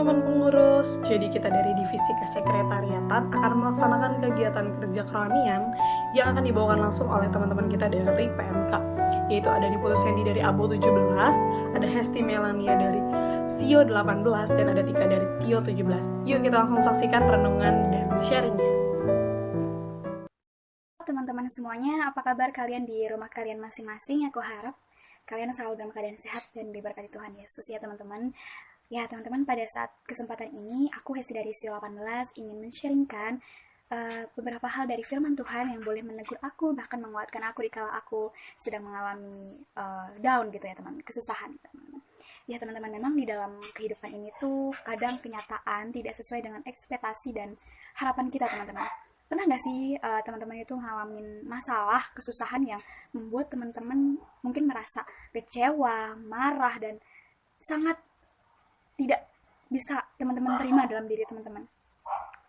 teman-teman pengurus. Jadi kita dari divisi kesekretariatan akan melaksanakan kegiatan kerja kerohanian yang akan dibawakan langsung oleh teman-teman kita dari PMK. Yaitu ada Niputu Sandy dari ABO 17, ada Hesti Melania dari SIO 18, dan ada Tika dari TIO 17. Yuk kita langsung saksikan renungan dan sharingnya. Teman-teman semuanya, apa kabar kalian di rumah kalian masing-masing? Aku harap kalian selalu dalam keadaan sehat dan diberkati Tuhan Yesus ya teman-teman. Ya teman-teman, pada saat kesempatan ini aku Hesti dari SIO 18 ingin men-sharingkan beberapa hal dari firman Tuhan yang boleh menegur aku, bahkan menguatkan aku di kala aku sedang mengalami down gitu ya teman, kesusahan teman. Ya teman-teman, memang di dalam kehidupan ini tuh kadang kenyataan tidak sesuai dengan ekspektasi dan harapan kita teman-teman. Pernah nggak sih teman-teman itu ngalamin masalah, kesusahan yang membuat teman-teman mungkin merasa kecewa, marah, dan sangat tidak bisa teman-teman terima dalam diri teman-teman?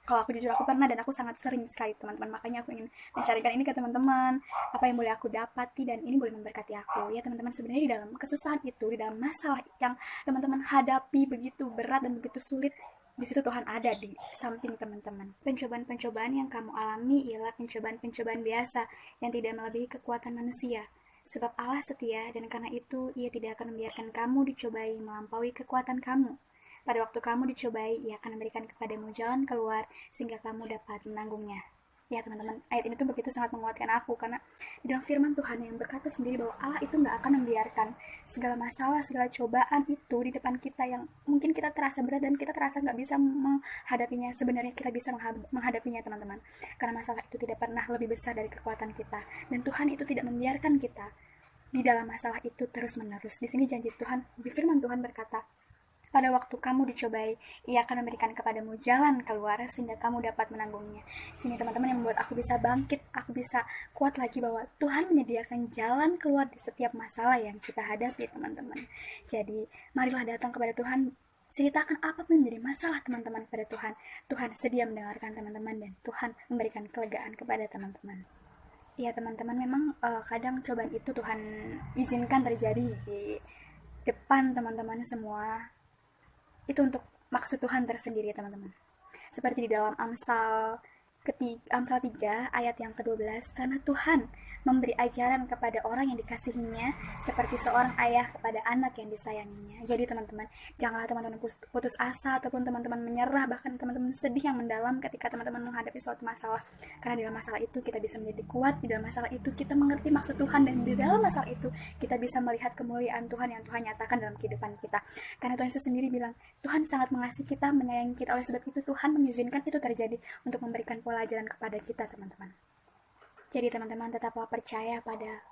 Kalau aku jujur, aku pernah dan aku sangat sering sekali teman-teman. Makanya aku ingin mencarikan ini ke teman-teman, apa yang boleh aku dapati dan ini boleh memberkati aku. Ya teman-teman, sebenarnya di dalam kesusahan itu, di dalam masalah yang teman-teman hadapi begitu berat dan begitu sulit, di situ Tuhan ada di samping teman-teman. Pencobaan-pencobaan yang kamu alami ialah pencobaan-pencobaan biasa yang tidak melebihi kekuatan manusia. Sebab Allah setia dan karena itu Ia tidak akan membiarkan kamu dicobai melampaui kekuatan kamu. Pada waktu kamu dicobai, Ia akan memberikan kepadamu jalan keluar sehingga kamu dapat menanggungnya. Ya teman-teman, ayat ini tuh begitu sangat menguatkan aku karena di dalam firman Tuhan yang berkata sendiri bahwa Allah itu nggak akan membiarkan segala masalah, segala cobaan itu di depan kita yang mungkin kita terasa berat dan kita terasa nggak bisa menghadapinya. Sebenarnya kita bisa menghadapinya teman-teman, karena masalah itu tidak pernah lebih besar dari kekuatan kita, dan Tuhan itu tidak membiarkan kita di dalam masalah itu terus-menerus. Di sini janji Tuhan, di firman Tuhan berkata, pada waktu kamu dicobai, Ia akan memberikan kepadamu jalan keluar sehingga kamu dapat menanggungnya. Sini teman-teman yang membuat aku bisa bangkit, aku bisa kuat lagi bahwa Tuhan menyediakan jalan keluar di setiap masalah yang kita hadapi teman-teman. Jadi marilah datang kepada Tuhan, ceritakan apapun menjadi masalah teman-teman kepada Tuhan. Tuhan sedia mendengarkan teman-teman dan Tuhan memberikan kelegaan kepada teman-teman. Ya teman-teman, memang kadang cobaan itu Tuhan izinkan terjadi di depan teman-teman semua. Itu untuk maksud Tuhan tersendiri teman-teman. Seperti di dalam Amsal 3 ayat yang ke-12, karena Tuhan memberi ajaran kepada orang yang dikasihinya seperti seorang ayah kepada anak yang disayanginya. Jadi teman-teman, janganlah teman-teman putus asa ataupun teman-teman menyerah, bahkan teman-teman sedih yang mendalam ketika teman-teman menghadapi suatu masalah. Karena di dalam masalah itu kita bisa menjadi kuat, di dalam masalah itu kita mengerti maksud Tuhan, dan di dalam masalah itu kita bisa melihat kemuliaan Tuhan yang Tuhan nyatakan dalam kehidupan kita. Karena Tuhan Yesus sendiri bilang, Tuhan sangat mengasihi kita, menyayangi kita, oleh sebab itu Tuhan mengizinkan itu terjadi untuk memberikan pelajaran kepada kita teman-teman. Jadi teman-teman, tetaplah percaya pada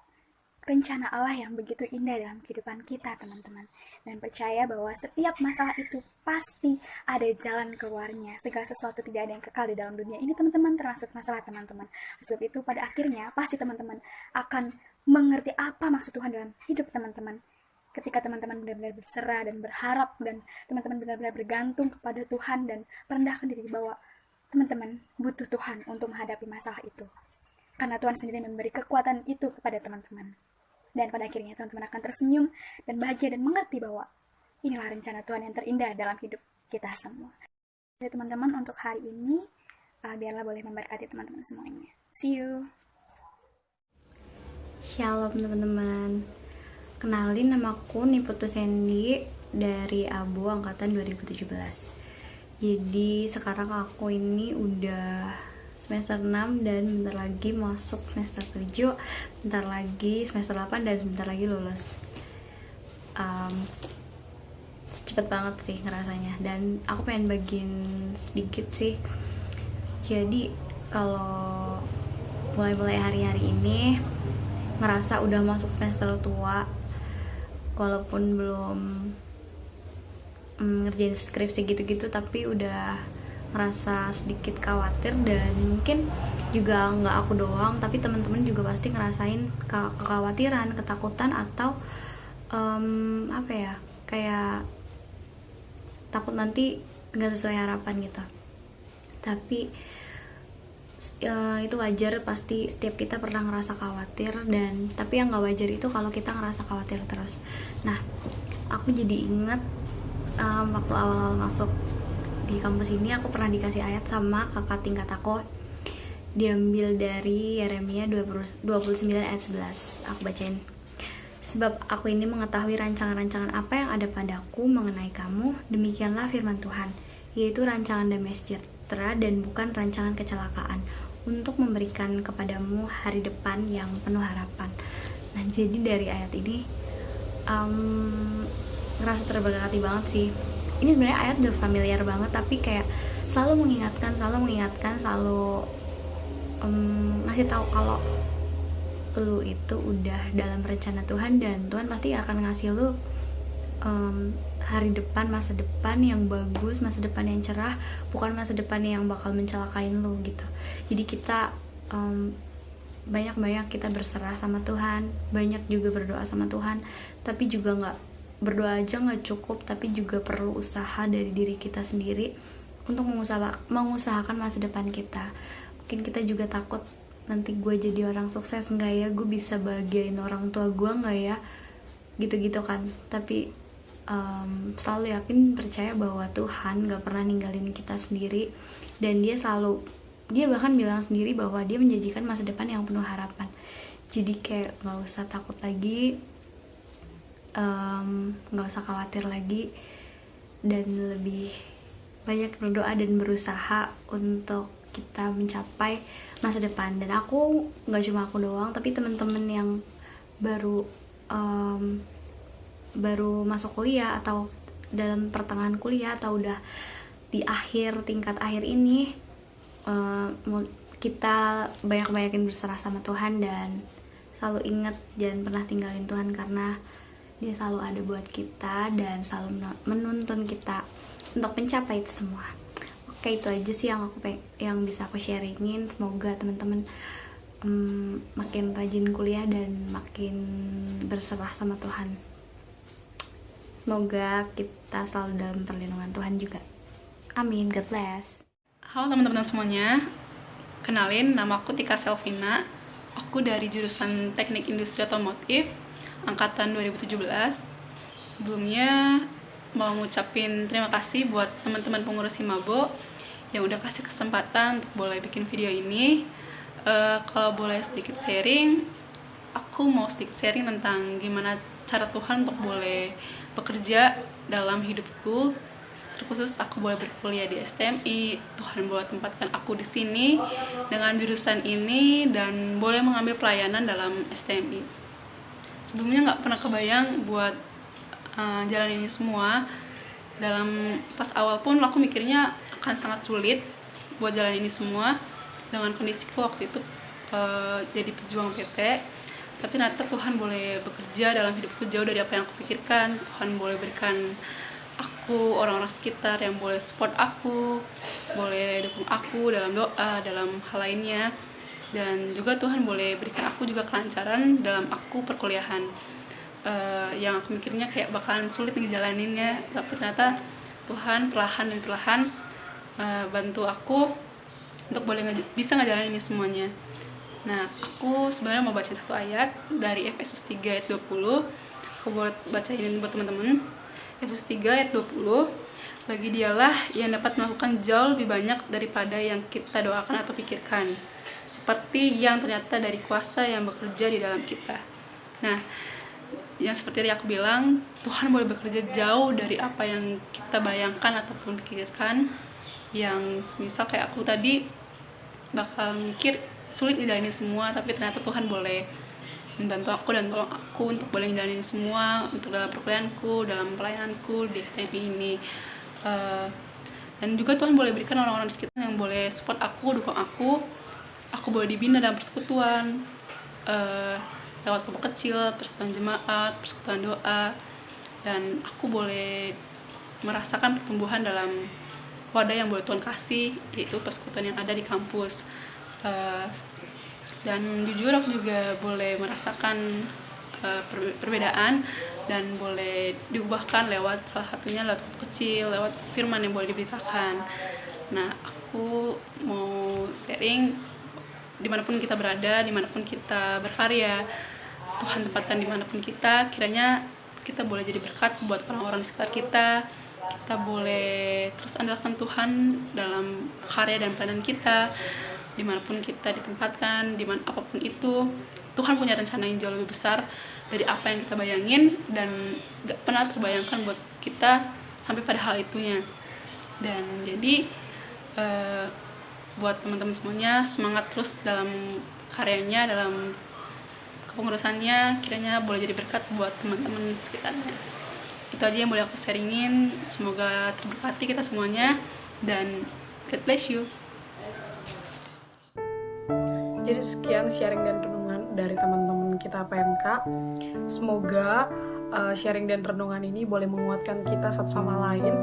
rencana Allah yang begitu indah dalam kehidupan kita teman-teman, dan percaya bahwa setiap masalah itu pasti ada jalan keluarnya. Segala sesuatu tidak ada yang kekal di dalam dunia ini teman-teman, termasuk masalah teman-teman. Sebab itu pada akhirnya pasti teman-teman akan mengerti apa maksud Tuhan dalam hidup teman-teman ketika teman-teman benar-benar berserah dan berharap, dan teman-teman benar-benar bergantung kepada Tuhan dan merendahkan diri bahwa teman-teman butuh Tuhan untuk menghadapi masalah itu. Karena Tuhan sendiri memberi kekuatan itu kepada teman-teman. Dan pada akhirnya teman-teman akan tersenyum dan bahagia dan mengerti bahwa inilah rencana Tuhan yang terindah dalam hidup kita semua. Jadi teman-teman, untuk hari ini biarlah boleh memberkati teman-teman semuanya. See you. Shalom teman-teman. Kenalin, namaku Niputu Sandy dari ABO angkatan 2017. Jadi sekarang aku ini udah semester 6 dan bentar lagi masuk semester 7, bentar lagi semester 8, dan sebentar lagi lulus. Cepet banget sih ngerasanya, dan aku pengen bagiin sedikit sih. Jadi kalau mulai hari-hari ini ngerasa udah masuk semester tua, walaupun belum ngerjain skripsi gitu-gitu, tapi udah ngerasa sedikit khawatir, dan mungkin juga nggak aku doang, tapi teman-teman juga pasti ngerasain kekhawatiran, ketakutan, atau apa ya, kayak takut nanti nggak sesuai harapan gitu. Tapi itu wajar, pasti setiap kita pernah ngerasa khawatir, dan tapi yang nggak wajar itu kalau kita ngerasa khawatir terus. Nah, aku jadi ingat waktu awal-awal masuk di kampus ini aku pernah dikasih ayat sama kakak tingkat aku, diambil dari Yeremia 29 ayat 11. Aku bacain. Sebab aku ini mengetahui rancangan-rancangan apa yang ada padaku mengenai kamu, demikianlah firman Tuhan, yaitu rancangan damai sejahtera dan bukan rancangan kecelakaan, untuk memberikan kepadamu hari depan yang penuh harapan. Nah, jadi dari ayat ini ngerasa terberkati banget sih. Ini sebenarnya ayat udah familiar banget, tapi kayak selalu mengingatkan, selalu ngasih tahu kalau lu itu udah dalam rencana Tuhan, dan Tuhan pasti akan ngasih lu hari depan, masa depan yang bagus, masa depan yang cerah, bukan masa depan yang bakal mencelakain lu gitu. Jadi kita banyak kita berserah sama Tuhan, banyak juga berdoa sama Tuhan, tapi juga nggak berdoa aja nggak cukup, tapi juga perlu usaha dari diri kita sendiri untuk mengusahakan masa depan kita. Mungkin kita juga takut, nanti gue jadi orang sukses nggak ya, gue bisa bahagiain orang tua gue nggak ya, gitu-gitu kan. Tapi selalu yakin, percaya bahwa Tuhan nggak pernah ninggalin kita sendiri, dan dia bahkan bilang sendiri bahwa dia menjanjikan masa depan yang penuh harapan. Jadi kayak nggak usah takut lagi, nggak usah khawatir lagi, dan lebih banyak berdoa dan berusaha untuk kita mencapai masa depan. Dan nggak cuma aku doang, tapi teman-teman yang baru masuk kuliah atau dalam pertengahan kuliah atau udah di tingkat akhir ini, kita banyakin berserah sama Tuhan, dan selalu ingat jangan pernah tinggalin Tuhan, karena Dia selalu ada buat kita dan selalu menuntun kita untuk mencapai itu semua. Oke, itu aja sih yang bisa aku sharingin. Semoga teman-teman makin rajin kuliah dan makin berserah sama Tuhan. Semoga kita selalu dalam perlindungan Tuhan juga. Amin. God bless. Halo teman-teman semuanya, kenalin, nama aku Tika Selvina. Aku dari jurusan Teknik Industri Otomotif angkatan 2017. Sebelumnya mau ngucapin terima kasih buat teman-teman pengurus Himabo yang udah kasih kesempatan untuk boleh bikin video ini. Kalau boleh sedikit sharing, aku mau sedikit sharing tentang gimana cara Tuhan untuk boleh bekerja dalam hidupku. Terkhusus aku boleh berkuliah di STMI, Tuhan boleh tempatkan aku di sini dengan jurusan ini dan boleh mengambil pelayanan dalam STMI. Sebelumnya nggak pernah kebayang buat jalan ini semua. Pas awal pun aku mikirnya akan sangat sulit buat jalan ini semua dengan kondisiku waktu itu jadi pejuang PT. Tapi ternyata Tuhan boleh bekerja dalam hidupku jauh dari apa yang aku pikirkan. Tuhan boleh berikan aku orang-orang sekitar yang boleh support aku, boleh dukung aku dalam doa, dalam hal lainnya. Dan juga Tuhan boleh berikan aku juga kelancaran dalam aku perkuliahan. Yang aku mikirnya kayak bakalan sulit ngejalaninnya, tapi ternyata Tuhan perlahan bantu aku untuk bisa ngejalanin ini semuanya. Nah, aku sebenarnya mau baca satu ayat dari Efesus 3 ayat 20. Aku boleh bacain buat teman-teman. Efesus 3 ayat 20. Bagi Dialah yang dapat melakukan jauh lebih banyak daripada yang kita doakan atau pikirkan, seperti yang ternyata dari kuasa yang bekerja di dalam kita. Nah, yang seperti yang aku bilang, Tuhan boleh bekerja jauh dari apa yang kita bayangkan ataupun pikirkan. Yang misal kayak aku tadi bakal mikir sulit ngejalanin semua, tapi ternyata Tuhan boleh membantu aku dan tolong aku untuk boleh ngejalanin semua untuk dalam perkuliahanku, dalam pelayananku di STMI ini. Dan juga Tuhan boleh berikan orang-orang di sekitar yang boleh support aku, dukung aku. Aku boleh dibina dalam persekutuan, lewat kelompok kecil, persekutuan jemaat, persekutuan doa, dan aku boleh merasakan pertumbuhan dalam wadah yang boleh Tuhan kasih, yaitu persekutuan yang ada di kampus. Dan jujur aku juga boleh merasakan perbedaan dan boleh diubahkan lewat salah satunya lewat kecil, lewat firman yang boleh diberitakan. Nah, aku mau sharing dimanapun kita berada, dimanapun kita berkarya, Tuhan tempatkan dimanapun kita, kiranya kita boleh jadi berkat buat orang-orang di sekitar kita, kita boleh terus andalkan Tuhan dalam karya dan pelayanan kita, dimanapun kita ditempatkan, dimanapun apapun itu. Tuhan punya rencana yang jauh lebih besar dari apa yang kita bayangin, dan gak pernah terbayangkan buat kita sampai pada hal itunya. Dan jadi buat teman-teman semuanya, semangat terus dalam karyanya, dalam kepengurusannya, kiranya boleh jadi berkat buat teman-teman sekitarnya. Itu aja yang boleh aku sharingin. Semoga terberkati kita semuanya, dan God bless you. Jadi sekian sharing dan renungan dari teman-teman kita PMK. Semoga sharing dan renungan ini boleh menguatkan kita satu sama lain,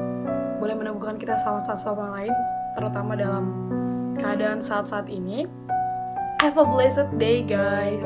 boleh meneguhkan kita satu sama lain, terutama dalam keadaan saat-saat ini. Have a blessed day, guys.